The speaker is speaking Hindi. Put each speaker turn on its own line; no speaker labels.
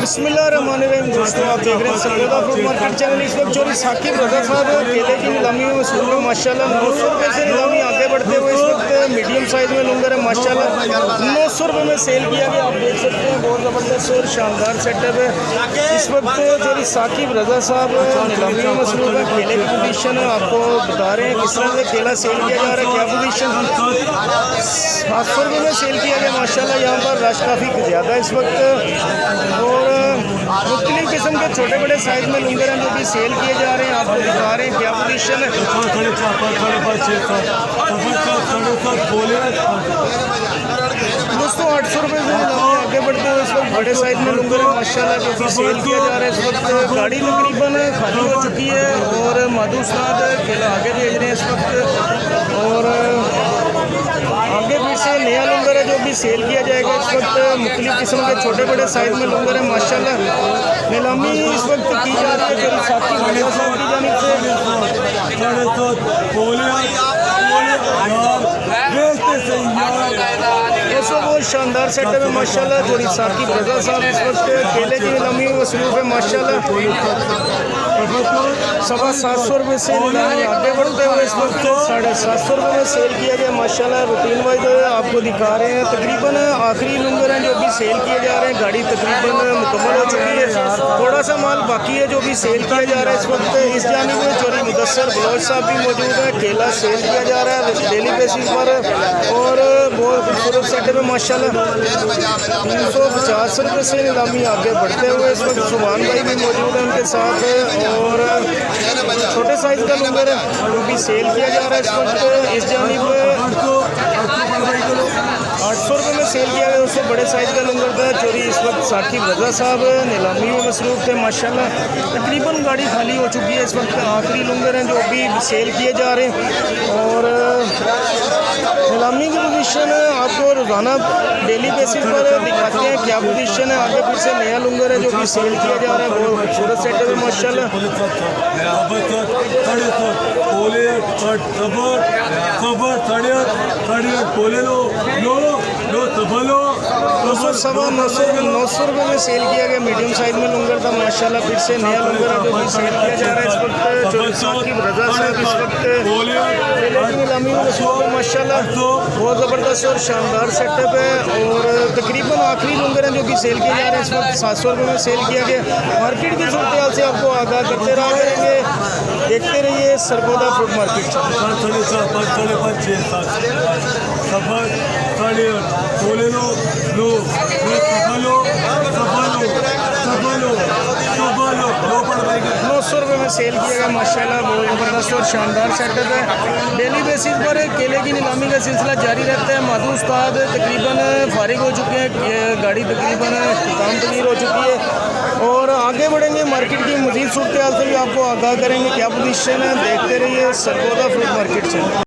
बिस्मिल्लाहिर्रहमानिर्रहीम। दोस्तों आप देख रहे हैं सरगोदा फ्रूट मार्केट चैनल। इस वक्त चोरी साकिब रजा साहब केले की नीलामी में मसरूफ है माशाल्लाह। 900 रुपये से नीलामी आगे बढ़ते हुए इस वक्त मीडियम साइज़ में लूंगर है माशाल्लाह 900 रुपये में सेल किया गया। आप देख सकते हैं बहुत ज़बरदस्त और शानदार सेटअप है। इस वक्त चोरी साकिब रजा साहब नीलामी में मसरूफ है। केले की पोजीशन आपको बता रहे हैं किस तरह से केला सेल किया जा रहा है, क्या पोजीशन 700 रुपये में सेल किया गया माशाल्लाह। यहाँ पर रश काफ़ी ज़्यादा इस वक्त और मुख्तलिफ किस्म के छोटे बड़े साइज़ में लूंगर हैं जो भी सेल किए जा रहे हैं। आपको दिखा रहे हैं क्या पोजीशन है। दोस्तों 800 रुपये से आगे बढ़ते हुए इस वक्त बड़े साइज़ में लूंगर है माशाल्लाह जो भी सेल किया जा रहा है। इस वक्त गाड़ी तकरीबन खाली हो चुकी है और माधु उस्ताद केला आगे भेज रहे हैं इस वक्त और आगे फिर से नया लूंगर है जो भी सेल किया जाएगा। इस वक्त मुख्तलिफ किस्म के छोटे बड़े साइज़ में लूंगर है माशाल्लाह। नीलामी इस वक्त की जा रही है जो साथी भैया साहब की जानिब से। ऐसा बहुत शानदार सेटअप है माशाल्लाह। जोड़ी साकिब रजा साहब इस वक्त केले की नीलामी में मसरूफ है माशाल्लाह। 750 रुपये से आगे बढ़ते हुए इस वक्त 750 रुपये में सेल किया गया माशाल्लाह। रूटीन वाइज आपको दिखा रहे हैं तकरीबन आखिरी लूंगर हैं जो भी सेल किए जा रहे हैं। गाड़ी तकरीबन मुकम्मल हो चुकी है, थोड़ा सा माल बाकी है जो भी सेल किया जा रहा है। इस वक्त इस जानिब में चोरी मुदस्सर बलोच साहब भी मौजूद है। केला सेल किया जा रहा है डेली बेसिस पर और बहुत खूबसूरत सेटअप है माशाल्लाह। 350 रुपये से नीलामी आगे बढ़ते हुए इस वक्त सुभान भाई भी मौजूद है उनके साथ और छोटे साइज़ का लूंगर है जो भी सेल किया जा रहा है। इस वक्त इस जानिब 800 रुपये में सेल किया गया। उससे बड़े साइज़ का लूंगर था चोरी इस वक्त साकिब रजा साहब नीलामी में मसरूफ थे माशाल्लाह। तकरीबन गाड़ी खाली हो चुकी है। इस वक्त आखिरी लूंगर हैं जो भी सेल किए जा रहे हैं और नीलामी की पोजीशन आपको रोज़ाना डेली बेसिस पर दिखाते हैं क्या पोजीशन है। आगे फिर से नया लूंगर है जो भी सेल किया जा रहा है। बहुत खूबसूरत सेटअप है माशाल्लाह। सवा 900 रुपये में सेल किया गया। मीडियम साइज़ में लूंगर था माशाल्लाह। फिर से नया लूंगर है जो भी सेल किया जा रहा है। इस वक्त साकिब रजा साहब इस वक्त नीलामी में मसरूफ है माशाल्लाह। बहुत ज़बरदस्त और शानदार सेटअप है और तकरीबन आखिरी लूंगर हैं जो भी सेल किए जा रहे हैं। इस वक्त 700 रुपये में सेल किया गया। मार्केट की सूरत हाल से आपको आगाह करते रहा करेंगे। देखते रहिए सरगोदा फ्रूट मार्केट। सौ रुपये में सेल किया गया माशाल्लाह। बहुत ज़बरदस्त और शानदार सेटअप है। डेली बेसिस पर केले की नीलामी का सिलसिला जारी रहता है। माधु उस्ताद तकरीबन फारिग हो चुके हैं, गाड़ी तकरीबन काम तमीर हो चुकी है और आगे बढ़ेंगे। मार्केट की मज़ीद सूरत हाल से भी आपको आगाह करेंगे क्या पोजीशन है। देखते रहिए सरगोदा फ्रूट मार्केट से।